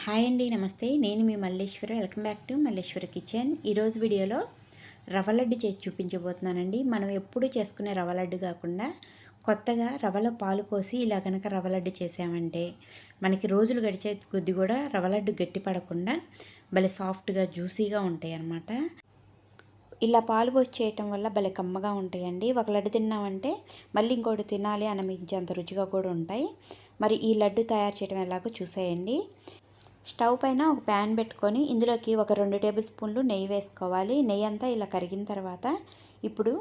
Hi అండి, నమస్తే. నేను మీ Malleswari. Welcome back to Malleswari kitchen. ఈరోజు వీడియోలో రవ్వ లడ్డు చేసి చూపించబోతున్నానండి. మనం ఎప్పుడు చేసుకునే రవ్వ లడ్డు కాకుండా కొత్తగా రవ్వలో పాలు పోసి ఇలా కనుక రవ్వ లడ్డు చేసామంటే మనకి రోజులు గడిచే కొద్ది కూడా రవ్వ లడ్డు గట్టి పడకుండా భలే సాఫ్ట్గా జ్యూసీగా ఉంటాయి అన్నమాట. ఇలా పాలు పోసి చేయటం వల్ల భలే కమ్మగా ఉంటాయండి. ఒక లడ్డు తిన్నామంటే మళ్ళీ ఇంకోటి తినాలి అనిపించేంత రుచిగా కూడా ఉంటాయి. మరి ఈ లడ్డు తయారు చేయడం ఎలాగో చూసేయండి. స్టవ్ పైన ఒక ప్యాన్ పెట్టుకొని ఇందులోకి ఒక 2 టేబుల్ స్పూన్లు నెయ్యి వేసుకోవాలి. నెయ్యి అంతా ఇలా కరిగిన తర్వాత ఇప్పుడు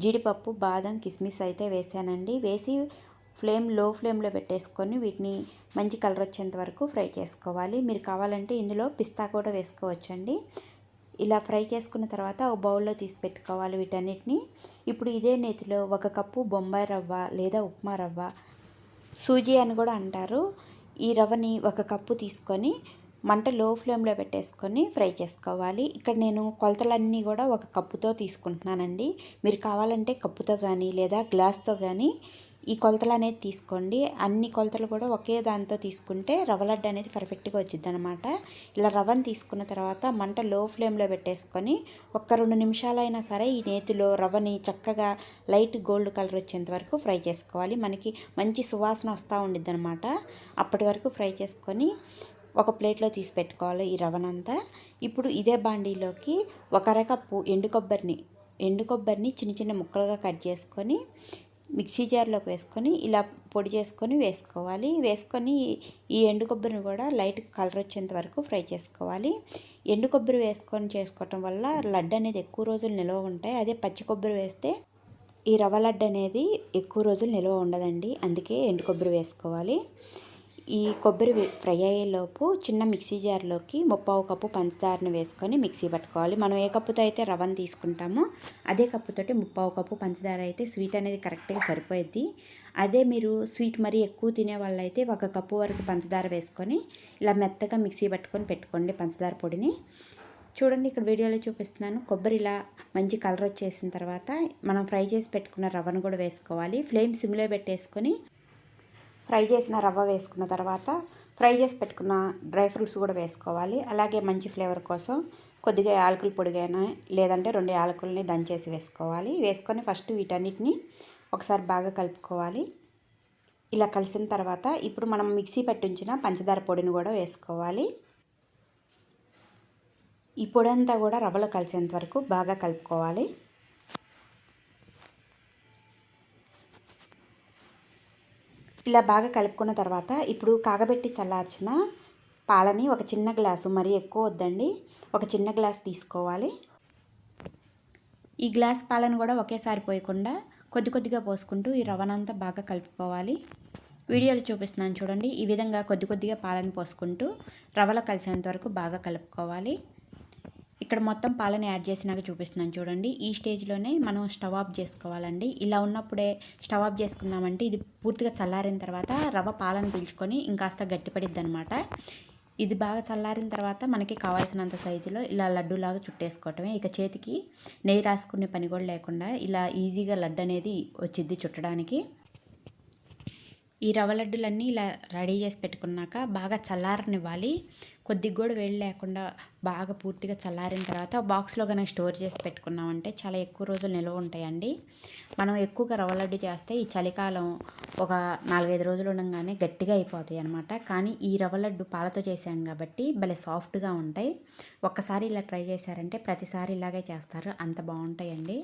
జీడిపప్పు, బాదం, కిస్మిస్ అయితే వేసానండి. వేసి లో ఫ్లేమ్లో పెట్టేసుకొని వీటిని మంచి కలర్ వచ్చేంత వరకు ఫ్రై చేసుకోవాలి. మీరు కావాలంటే ఇందులో పిస్తా కూడా వేసుకోవచ్చండి. ఇలా ఫ్రై చేసుకున్న తర్వాత ఒక బౌల్లో తీసి పెట్టుకోవాలి వీటన్నిటిని. ఇప్పుడు ఇదే నేతిలో 1 కప్పు బొంబాయి రవ్వ లేదా ఉప్మా రవ్వ, సూజీ అని కూడా అంటారు, ఈ రవ్వని 1 కప్పు తీసుకొని మంట లో ఫ్లేమ్లో పెట్టేసుకొని ఫ్రై చేసుకోవాలి. ఇక్కడ నేను కొలతలన్నీ కూడా 1 కప్పుతో తీసుకుంటున్నానండి. మీరు కావాలంటే కప్పుతో కానీ లేదా గ్లాస్తో కానీ ఈ కొలతలు అనేది తీసుకోండి. అన్ని కొలతలు కూడా ఒకే దాంతో తీసుకుంటే రవ్వ లడ్డు అనేది పర్ఫెక్ట్గా వచ్చింది అనమాట. ఇలా రవ్వను తీసుకున్న తర్వాత మంట లో ఫ్లేమ్లో పెట్టేసుకొని 1-2 నిమిషాలైనా సరే ఈ నేతిలో రవ్వని చక్కగా లైట్ గోల్డ్ కలర్ వచ్చేంత వరకు ఫ్రై చేసుకోవాలి. మనకి మంచి సువాసన వస్తూ ఉండిద్ది అనమాట. అప్పటి వరకు ఫ్రై చేసుకొని ఒక ప్లేట్లో తీసి పెట్టుకోవాలి ఈ రవ్వనంతా. ఇప్పుడు ఇదే బాండీలోకి 1 అరకప్పు ఎండు కొబ్బరిని చిన్న చిన్న ముక్కలుగా కట్ చేసుకొని మిక్సీ జార్లోకి వేసుకొని ఇలా పొడి చేసుకొని వేసుకొని ఈ ఎండు కొబ్బరిని కూడా లైట్ కలర్ వచ్చేంత వరకు ఫ్రై చేసుకోవాలి. ఎండు కొబ్బరి వేసుకొని చేసుకోవటం వల్ల లడ్డు అనేది ఎక్కువ రోజులు నిల్వ ఉంటాయి. అదే పచ్చి కొబ్బరి వేస్తే ఈ రవ్వ లడ్డు అనేది ఎక్కువ రోజులు నిల్వ ఉండదండి. అందుకే ఎండు కొబ్బరి వేసుకోవాలి. ఈ కొబ్బరి ఫ్రై అయ్యేలోపు చిన్న మిక్సీ జార్లోకి 1/2 కప్పు పంచదారని వేసుకొని మిక్సీ పట్టుకోవాలి. మనం ఏ కప్పుతో అయితే రవ్వను తీసుకుంటామో అదే కప్పుతోటి 1/2 కప్పు పంచదార అయితే స్వీట్ అనేది కరెక్ట్గా సరిపోయిద్ది. అదే మీరు స్వీట్ మరీ ఎక్కువ తినే వాళ్ళైతే 1 కప్పు వరకు పంచదార వేసుకొని ఇలా మెత్తగా మిక్సీ పట్టుకొని పెట్టుకోండి పంచదార పొడిని. చూడండి, ఇక్కడ వీడియోలో చూపిస్తున్నాను. కొబ్బరి ఇలా మంచి కలర్ వచ్చేసిన తర్వాత మనం ఫ్రై చేసి పెట్టుకున్న రవ్వను కూడా వేసుకోవాలి. ఫ్లేమ్ సిమ్లో పెట్టేసుకొని ఫ్రై చేసిన రవ్వ వేసుకున్న తర్వాత ఫ్రై చేసి పెట్టుకున్న డ్రై ఫ్రూట్స్ కూడా వేసుకోవాలి. అలాగే మంచి ఫ్లేవర్ కోసం కొద్దిగా యాలకుల పొడిగైనా లేదంటే 2 యాలకుల్ని దంచేసి వేసుకోవాలి. వేసుకొని ఫస్ట్ వీటన్నిటిని ఒకసారి బాగా కలుపుకోవాలి. ఇలా కలిసిన తర్వాత ఇప్పుడు మనం మిక్సీ పట్టించిన పంచదార పొడిని కూడా వేసుకోవాలి. ఈ పొడి అంతా కూడా రవ్వలో కలిసేంత వరకు బాగా కలుపుకోవాలి. ఇలా బాగా కలుపుకున్న తర్వాత ఇప్పుడు కాగబెట్టి చల్లార్చిన పాలని ఒక చిన్న గ్లాసు, మరీ ఎక్కువ వద్దండి, ఒక చిన్న గ్లాస్ తీసుకోవాలి. ఈ గ్లాస్ పాలను కూడా ఒకేసారి పోయకుండా కొద్ది కొద్దిగా పోసుకుంటూ ఈ రవ్వనంతా బాగా కలుపుకోవాలి. వీడియోలో చూపిస్తున్నాను చూడండి. ఈ విధంగా కొద్ది కొద్దిగా పాలను పోసుకుంటూ రవ్వలో కలిసేంత వరకు బాగా కలుపుకోవాలి. ఇక్కడ మొత్తం పాలను యాడ్ చేసినాక చూపిస్తున్నాను చూడండి. ఈ స్టేజ్లోనే మనం స్టవ్ ఆఫ్ చేసుకోవాలండి. ఇలా ఉన్నప్పుడే స్టవ్ ఆఫ్ చేసుకున్నామంటే ఇది పూర్తిగా చల్లారిన తర్వాత రవ్వ పాలను పీల్చుకొని ఇంకాస్త గట్టిపడిద్ది అనమాట. ఇది బాగా చల్లారిన తర్వాత మనకి కావాల్సినంత సైజులో ఇలా లడ్డూలాగా చుట్టేసుకోవటమే. ఇక చేతికి నెయ్యి రాసుకునే పని కూడా లేకుండా ఇలా ఈజీగా లడ్డు అనేది వచ్చిద్ది చుట్టడానికి. ఈ రవ్వ లడ్డులన్నీ ఇలా రెడీ చేసి పెట్టుకున్నాక బాగా చల్లారనివ్వాలి. కొద్దిగా కూడా వేడి లేకుండా బాగా పూర్తిగా చల్లారిన తర్వాత బాక్స్లో కనుక స్టోర్ చేసి పెట్టుకున్నామంటే చాలా ఎక్కువ రోజులు నిల్వ ఉంటాయండి. మనం ఎక్కువగా రవ్వ లడ్డు చేస్తే ఈ చలికాలం ఒక 4-5 రోజులు ఉండగానే గట్టిగా అయిపోతాయి అనమాట. కానీ ఈ రవ్వ లడ్డు పాలతో చేసాం కాబట్టి భలే సాఫ్ట్గా ఉంటాయి. ఒక్కసారి ఇలా ట్రై చేశారంటే ప్రతిసారి ఇలాగే చేస్తారు, అంత బాగుంటాయండి.